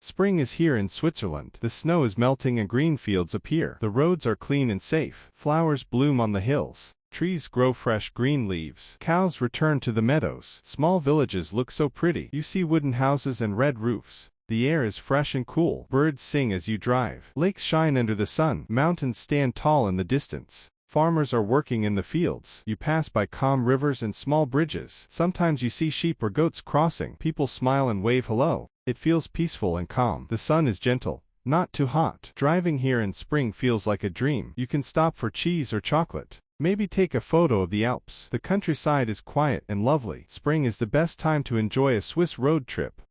Spring is here in Switzerland. The snow is melting and green fields appear. The roads are clean and safe. Flowers bloom on the hills. Trees grow fresh green leaves. Cows return to the meadows. Small villages look so pretty. You see wooden houses and red roofs. The air is fresh and cool. Birds sing as you drive. Lakes shine under the sun. Mountains stand tall in the distance. Farmers are working in the fields. You pass by calm rivers and small bridges. Sometimes you see sheep or goats crossing. People smile and wave hello. It feels peaceful and calm. The sun is gentle, not too hot. Driving here in spring feels like a dream. You can stop for cheese or chocolate. Maybe take a photo of the Alps. The countryside is quiet and lovely. Spring is the best time to enjoy a Swiss road trip.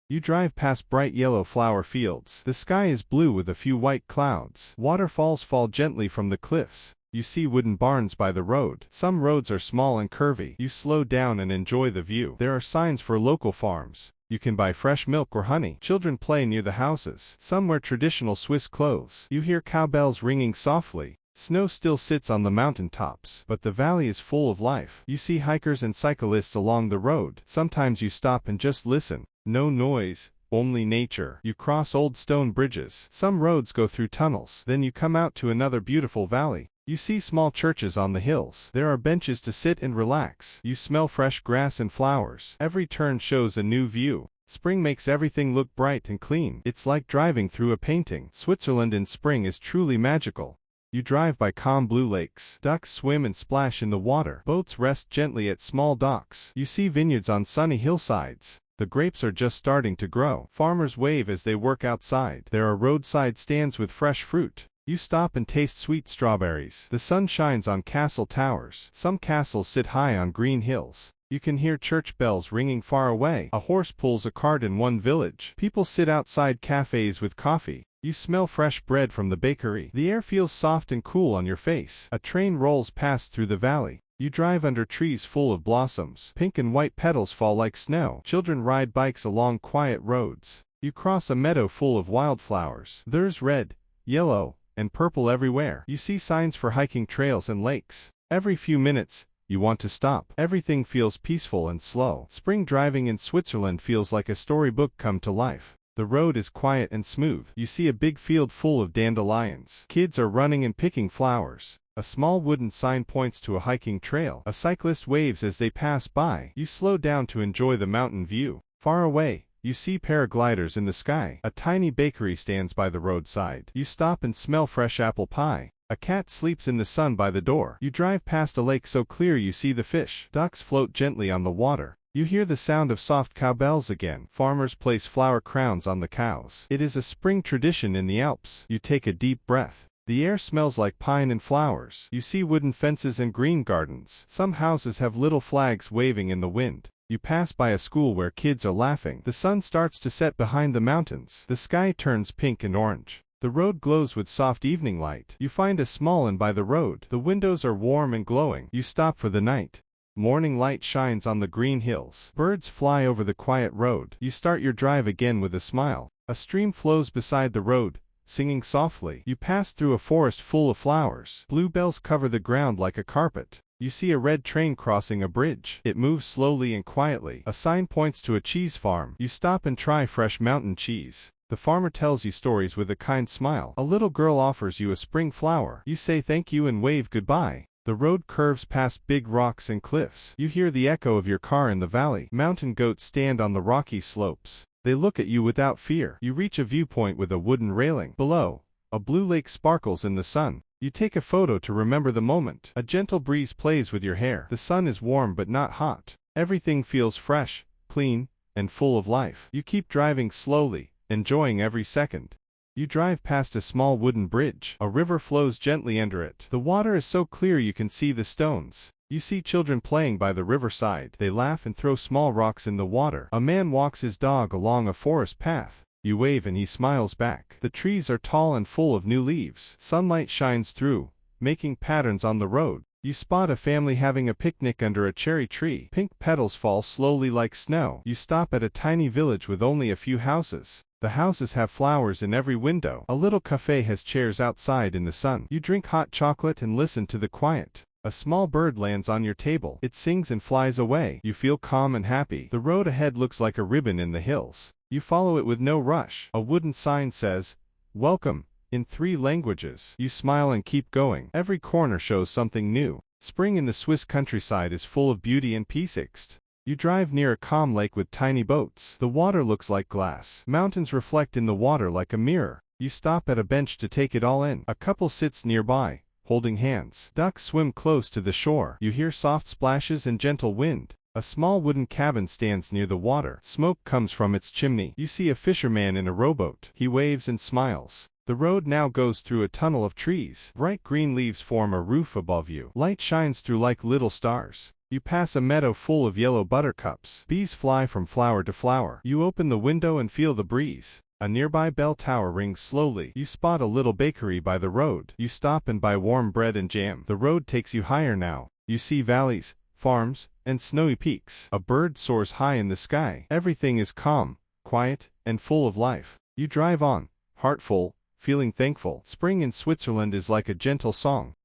You drive past bright yellow flower fields. The sky is blue with a few white clouds. Waterfalls fall gently from the cliffs. You see wooden barns by the road. Some roads are small and curvy. You slow down and enjoy the view. There are signs for local farms. You can buy fresh milk or honey. Children play near the houses. Some wear traditional Swiss clothes. You hear cowbells ringing softly. Snow still sits on the mountain tops, but the valley is full of life. You see hikers and cyclists along the road. Sometimes you stop and just listen. No noise, only nature. You cross old stone bridges. Some roads go through tunnels. Then you come out to another beautiful valley. You see small churches on the hills. There are benches to sit and relax. You smell fresh grass and flowers. Every turn shows a new view. Spring makes everything look bright and clean. It's like driving through a painting. Switzerland in spring is truly magical. You drive by calm blue lakes. Ducks swim and splash in the water. Boats rest gently at small docks. You see vineyards on sunny hillsides. The grapes are just starting to grow. Farmers wave as they work outside. There are roadside stands with fresh fruit. You stop and taste sweet strawberries. The sun shines on castle towers. Some castles sit high on green hills. You can hear church bells ringing far away. A horse pulls a cart in one village. People sit outside cafes with coffee. You smell fresh bread from the bakery. The air feels soft and cool on your face. A train rolls past through the valley. You drive under trees full of blossoms. Pink and white petals fall like snow. Children ride bikes along quiet roads. You cross a meadow full of wildflowers. There's red, yellow, and purple everywhere. You see signs for hiking trails and lakes. Every few minutes, you want to stop. Everything feels peaceful and slow. Spring driving in Switzerland feels like a storybook come to life. The road is quiet and smooth. You see a big field full of dandelions. Kids are running and picking flowers. A small wooden sign points to a hiking trail. A cyclist waves as they pass by. You slow down to enjoy the mountain view. Far away, you see paragliders in the sky. A tiny bakery stands by the roadside. You stop and smell fresh apple pie. A cat sleeps in the sun by the door. You drive past a lake so clear you see the fish. Ducks float gently on the water. You hear the sound of soft cowbells again. Farmers place flower crowns on the cows. It is a spring tradition in the Alps. You take a deep breath. The air smells like pine and flowers. You see wooden fences and green gardens. Some houses have little flags waving in the wind. You pass by a school where kids are laughing. The sun starts to set behind the mountains. The sky turns pink and orange. The road glows with soft evening light. You find a small inn by the road. The windows are warm and glowing. You stop for the night. Morning light shines on the green hills. Birds fly over the quiet road. You start your drive again with a smile. A stream flows beside the road, singing softly. You pass through a forest full of flowers. Bluebells cover the ground like a carpet. You see a red train crossing a bridge. It moves slowly and quietly. A sign points to a cheese farm. You stop and try fresh mountain cheese. The farmer tells you stories with a kind smile. A little girl offers you a spring flower. You say thank you and wave goodbye. The road curves past big rocks and cliffs. You hear the echo of your car in the valley. Mountain goats stand on the rocky slopes. They look at you without fear. You reach a viewpoint with a wooden railing. Below, a blue lake sparkles in the sun. You take a photo to remember the moment. A gentle breeze plays with your hair. The sun is warm but not hot. Everything feels fresh, clean, and full of life. You keep driving slowly, enjoying every second. You drive past a small wooden bridge. A river flows gently under it. The water is so clear you can see the stones. You see children playing by the riverside. They laugh and throw small rocks in the water. A man walks his dog along a forest path. You wave and he smiles back. The trees are tall and full of new leaves. Sunlight shines through, making patterns on the road. You spot a family having a picnic under a cherry tree. Pink petals fall slowly like snow. You stop at a tiny village with only a few houses. The houses have flowers in every window. A little cafe has chairs outside in the sun. You drink hot chocolate and listen to the quiet. A small bird lands on your table. It sings and flies away. You feel calm and happy. The road ahead looks like a ribbon in the hills. You follow it with no rush. A wooden sign says, "Welcome," in 3 languages. You smile and keep going. Every corner shows something new. Spring in the Swiss countryside is full of beauty and peace. You drive near a calm lake with tiny boats. The water looks like glass. Mountains reflect in the water like a mirror. You stop at a bench to take it all in. A couple sits nearby, holding hands. Ducks swim close to the shore. You hear soft splashes and gentle wind. A small wooden cabin stands near the water. Smoke comes from its chimney. You see a fisherman in a rowboat. He waves and smiles. The road now goes through a tunnel of trees. Bright green leaves form a roof above you. Light shines through like little stars. You pass a meadow full of yellow buttercups. Bees fly from flower to flower. You open the window and feel the breeze. A nearby bell tower rings slowly. You spot a little bakery by the road. You stop and buy warm bread and jam. The road takes you higher now. You see valleys, farms, and snowy peaks. A bird soars high in the sky. Everything is calm, quiet, and full of life. You drive on, heart full, feeling thankful. Spring in Switzerland is like a gentle song.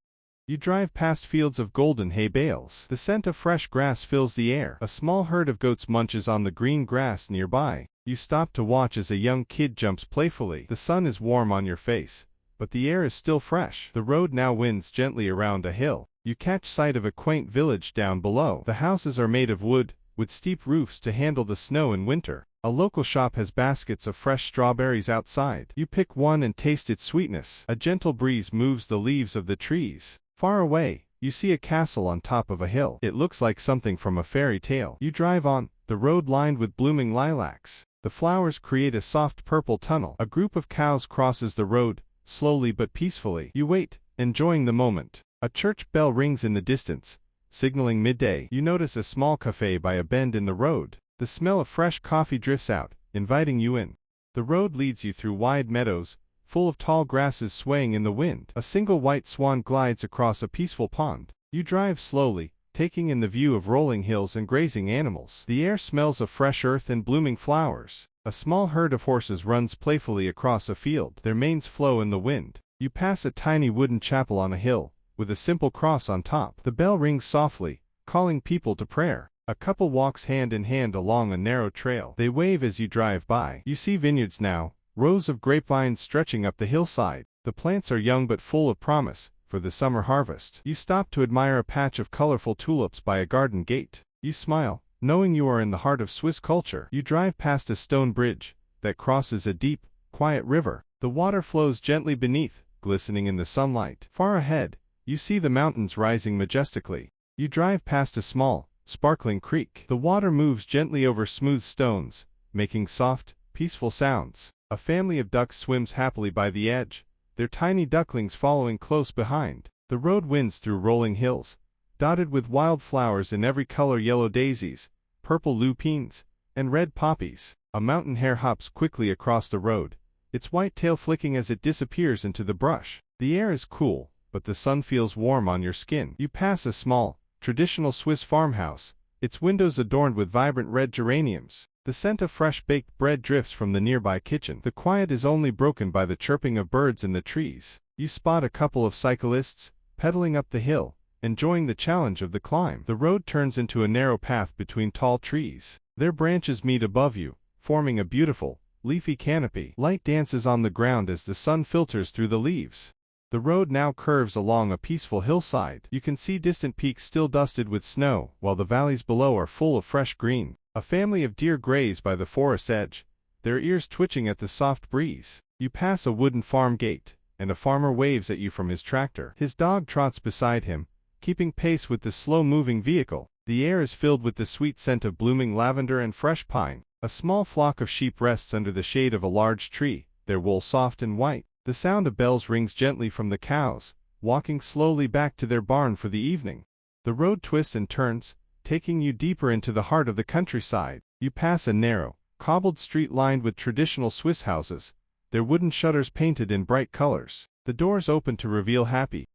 You drive past fields of golden hay bales. The scent of fresh grass fills the air. A small herd of goats munches on the green grass nearby. You stop to watch as a young kid jumps playfully. The sun is warm on your face, but the air is still fresh. The road now winds gently around a hill. You catch sight of a quaint village down below. The houses are made of wood, with steep roofs to handle the snow in winter. A local shop has baskets of fresh strawberries outside. You pick one and taste its sweetness. A gentle breeze moves the leaves of the trees. Far away, you see a castle on top of a hill. It looks like something from a fairy tale. You drive on, the road lined with blooming lilacs. The flowers create a soft purple tunnel. A group of cows crosses the road, slowly but peacefully. You wait, enjoying the moment. A church bell rings in the distance, signaling midday. You notice a small cafe by a bend in the road. The smell of fresh coffee drifts out, inviting you in. The road leads you through wide meadows, full of tall grasses swaying in the wind. A single white swan glides across a peaceful pond. You drive slowly, taking in the view of rolling hills and grazing animals. The air smells of fresh earth and blooming flowers. A small herd of horses runs playfully across a field. Their manes flow in the wind. You pass a tiny wooden chapel on a hill, with a simple cross on top. The bell rings softly, calling people to prayer. A couple walks hand in hand along a narrow trail. They wave as you drive by. You see vineyards now, rows of grapevines stretching up the hillside. The plants are young but full of promise for the summer harvest. You stop to admire a patch of colorful tulips by a garden gate. You smile, knowing you are in the heart of Swiss culture. You drive past a stone bridge that crosses a deep, quiet river. The water flows gently beneath, glistening in the sunlight. Far ahead, you see the mountains rising majestically. You drive past a small, sparkling creek. The water moves gently over smooth stones, making soft, peaceful sounds. A family of ducks swims happily by the edge, their tiny ducklings following close behind. The road winds through rolling hills, dotted with wild flowers in every color: yellow daisies, purple lupines, and red poppies. A mountain hare hops quickly across the road, its white tail flicking as it disappears into the brush. The air is cool, but the sun feels warm on your skin. You pass a small, traditional Swiss farmhouse, its windows adorned with vibrant red geraniums. The scent of fresh baked bread drifts from the nearby kitchen. The quiet is only broken by the chirping of birds in the trees. You spot a couple of cyclists, pedaling up the hill, enjoying the challenge of the climb. The road turns into a narrow path between tall trees. Their branches meet above you, forming a beautiful, leafy canopy. Light dances on the ground as the sun filters through the leaves. The road now curves along a peaceful hillside. You can see distant peaks still dusted with snow, while the valleys below are full of fresh green. A family of deer graze by the forest edge, their ears twitching at the soft breeze. You pass a wooden farm gate, and a farmer waves at you from his tractor. His dog trots beside him, keeping pace with the slow-moving vehicle. The air is filled with the sweet scent of blooming lavender and fresh pine. A small flock of sheep rests under the shade of a large tree, their wool soft and white. The sound of bells rings gently from the cows, walking slowly back to their barn for the evening. The road twists and turns, taking you deeper into the heart of the countryside. You pass a narrow, cobbled street lined with traditional Swiss houses, their wooden shutters painted in bright colors. The doors open to reveal happy,